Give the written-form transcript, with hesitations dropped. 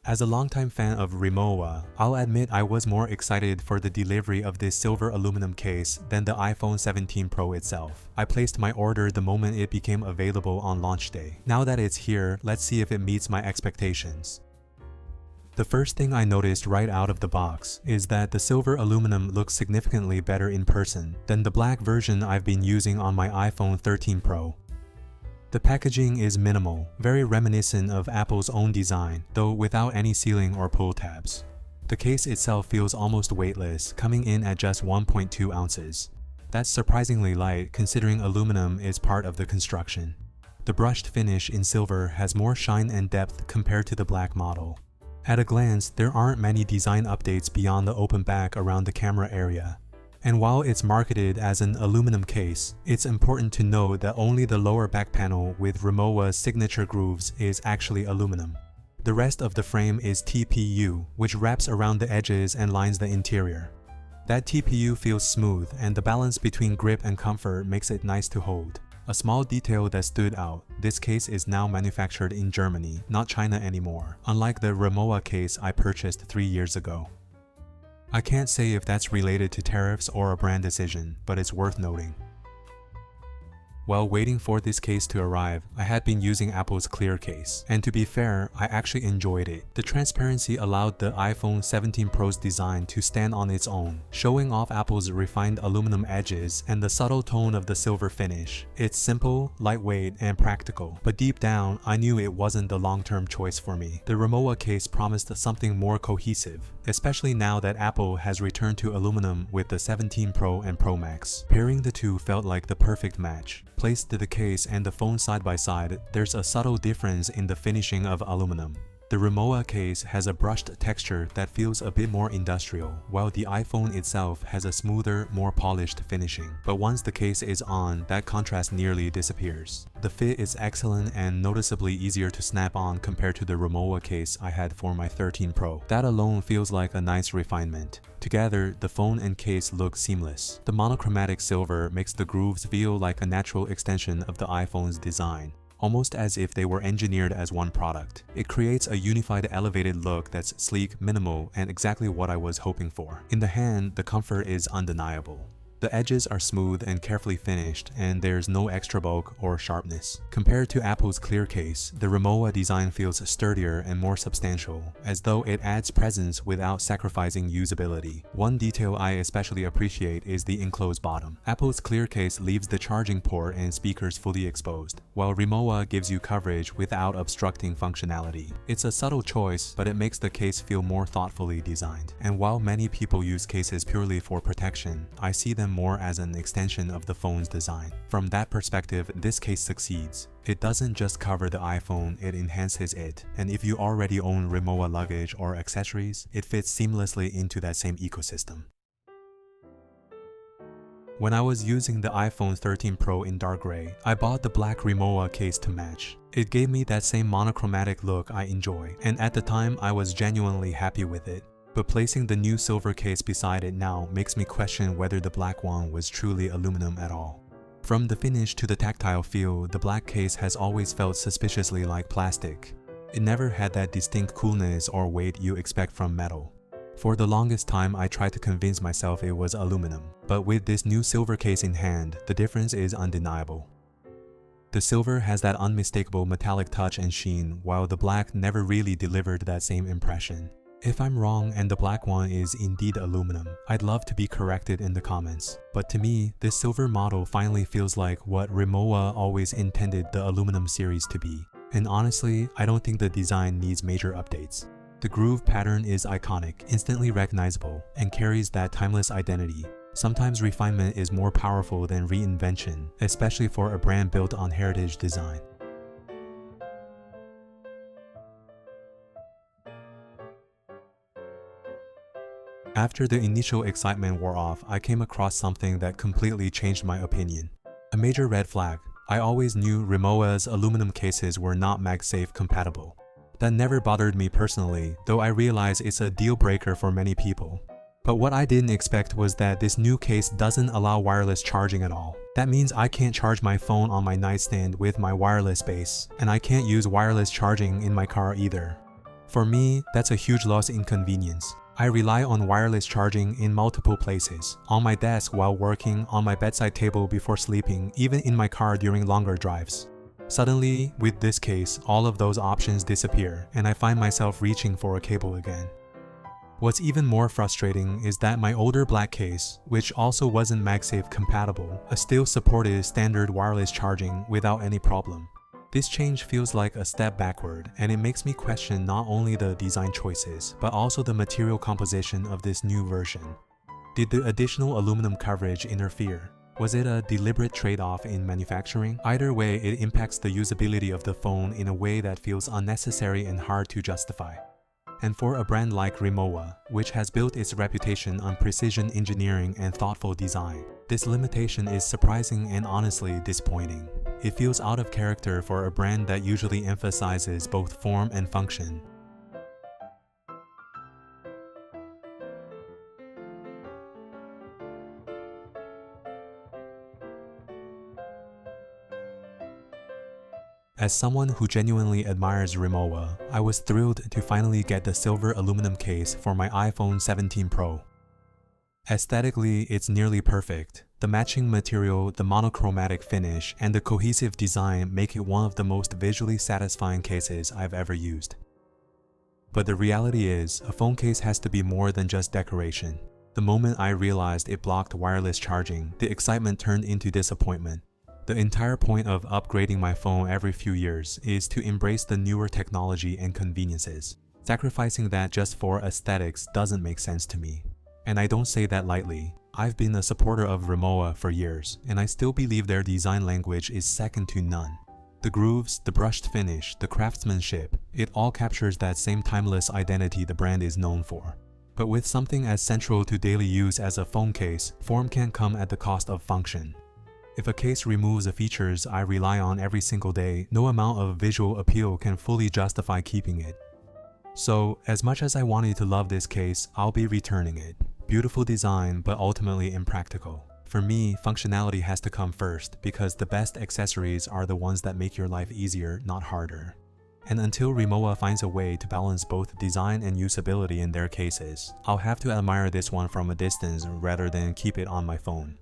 As a longtime fan of RIMOWA, I'll admit I was more excited for the delivery of this silver aluminum case than the iPhone 17 Pro itself. I placed my order the moment it became available on launch day. Now that it's here, let's see if it meets my expectations. The first thing I noticed right out of the box is that the silver aluminum looks significantly better in person than the black version I've been using on my iPhone 13 Pro. The packaging is minimal, very reminiscent of Apple's own design, though without any sealing or pull tabs. The case itself feels almost weightless, coming in at just 1.2 ounces. That's surprisingly light considering aluminum is part of the construction. The brushed finish in silver has more shine and depth compared to the black model. At a glance, there aren't many design updates beyond the open back around the camera area. And while it's marketed as an aluminum case, it's important to note that only the lower back panel with RIMOWA's signature grooves is actually aluminum. The rest of the frame is TPU, which wraps around the edges and lines the interior. That TPU feels smooth, and the balance between grip and comfort makes it nice to hold. A small detail that stood out: this case is now manufactured in Germany, not China anymore, unlike the RIMOWA case I purchased 3 years ago. I can't say if that's related to tariffs or a brand decision, but it's worth noting. While waiting for this case to arrive, I had been using Apple's clear case, and to be fair, I actually enjoyed it. The transparency allowed the iPhone 17 Pro's design to stand on its own, showing off Apple's refined aluminum edges and the subtle tone of the silver finish. It's simple, lightweight, and practical, but deep down, I knew it wasn't the long-term choice for me. The RIMOWA case promised something more cohesive, especially now that Apple has returned to aluminum with the 17 Pro and Pro Max. Pairing the two felt like the perfect match. Placed the case and the phone side by side, there's a subtle difference in the finishing of aluminum. The RIMOWA case has a brushed texture that feels a bit more industrial, while the iPhone itself has a smoother, more polished finishing. But once the case is on, that contrast nearly disappears. The fit is excellent and noticeably easier to snap on compared to the RIMOWA case I had for my 13 Pro. That alone feels like a nice refinement. Together, the phone and case look seamless. The monochromatic silver makes the grooves feel like a natural extension of the iPhone's design, almost as if they were engineered as one product. It creates a unified elevated look that's sleek, minimal, and exactly what I was hoping for. In the hand, the comfort is undeniable. The edges are smooth and carefully finished, and there's no extra bulk or sharpness. Compared to Apple's clear case, the RIMOWA design feels sturdier and more substantial, as though it adds presence without sacrificing usability. One detail I especially appreciate is the enclosed bottom. Apple's clear case leaves the charging port and speakers fully exposed, while RIMOWA gives you coverage without obstructing functionality. It's a subtle choice, but it makes the case feel more thoughtfully designed. And while many people use cases purely for protection, I see them more as an extension of the phone's design. From that perspective, this case succeeds. It doesn't just cover the iPhone, it enhances it. And if you already own RIMOWA luggage or accessories, it fits seamlessly into that same ecosystem. When I was using the iPhone 13 Pro in dark gray, I bought the black RIMOWA case to match. It gave me that same monochromatic look I enjoy, and at the time I was genuinely happy with it. But placing the new silver case beside it now makes me question whether the black one was truly aluminum at all. From the finish to the tactile feel, the black case has always felt suspiciously like plastic. It never had that distinct coolness or weight you expect from metal. For the longest time, I tried to convince myself it was aluminum, but with this new silver case in hand, the difference is undeniable. The silver has that unmistakable metallic touch and sheen, while the black never really delivered that same impression. If I'm wrong and the black one is indeed aluminum, I'd love to be corrected in the comments. But to me, this silver model finally feels like what RIMOWA always intended the aluminum series to be. And honestly, I don't think the design needs major updates. The groove pattern is iconic, instantly recognizable, and carries that timeless identity. Sometimes refinement is more powerful than reinvention, especially for a brand built on heritage design. After the initial excitement wore off, I came across something that completely changed my opinion. A major red flag. I always knew RIMOWA's aluminum cases were not MagSafe compatible. That never bothered me personally, though I realize it's a deal breaker for many people. But what I didn't expect was that this new case doesn't allow wireless charging at all. That means I can't charge my phone on my nightstand with my wireless base, and I can't use wireless charging in my car either. For me, that's a huge loss in convenience. I rely on wireless charging in multiple places, on my desk while working, on my bedside table before sleeping, even in my car during longer drives. Suddenly, with this case, all of those options disappear, and I find myself reaching for a cable again. What's even more frustrating is that my older black case, which also wasn't MagSafe compatible, still supported standard wireless charging without any problem. This change feels like a step backward, and it makes me question not only the design choices, but also the material composition of this new version. Did the additional aluminum coverage interfere? Was it a deliberate trade-off in manufacturing? Either way, it impacts the usability of the phone in a way that feels unnecessary and hard to justify. And for a brand like RIMOWA, which has built its reputation on precision engineering and thoughtful design, this limitation is surprising and honestly disappointing. It feels out of character for a brand that usually emphasizes both form and function. As someone who genuinely admires RIMOWA, I was thrilled to finally get the silver aluminum case for my iPhone 17 Pro. Aesthetically, it's nearly perfect. The matching material, the monochromatic finish, and the cohesive design make it one of the most visually satisfying cases I've ever used. But the reality is, a phone case has to be more than just decoration. The moment I realized it blocked wireless charging, the excitement turned into disappointment. The entire point of upgrading my phone every few years is to embrace the newer technology and conveniences. Sacrificing that just for aesthetics doesn't make sense to me. And I don't say that lightly. I've been a supporter of RIMOWA for years, and I still believe their design language is second to none. The grooves, the brushed finish, the craftsmanship, it all captures that same timeless identity the brand is known for. But with something as central to daily use as a phone case, form can't come at the cost of function. If a case removes the features I rely on every single day, no amount of visual appeal can fully justify keeping it. So, as much as I wanted to love this case, I'll be returning it. Beautiful design, but ultimately impractical. For me, functionality has to come first, because the best accessories are the ones that make your life easier, not harder. And until RIMOWA finds a way to balance both design and usability in their cases, I'll have to admire this one from a distance rather than keep it on my phone.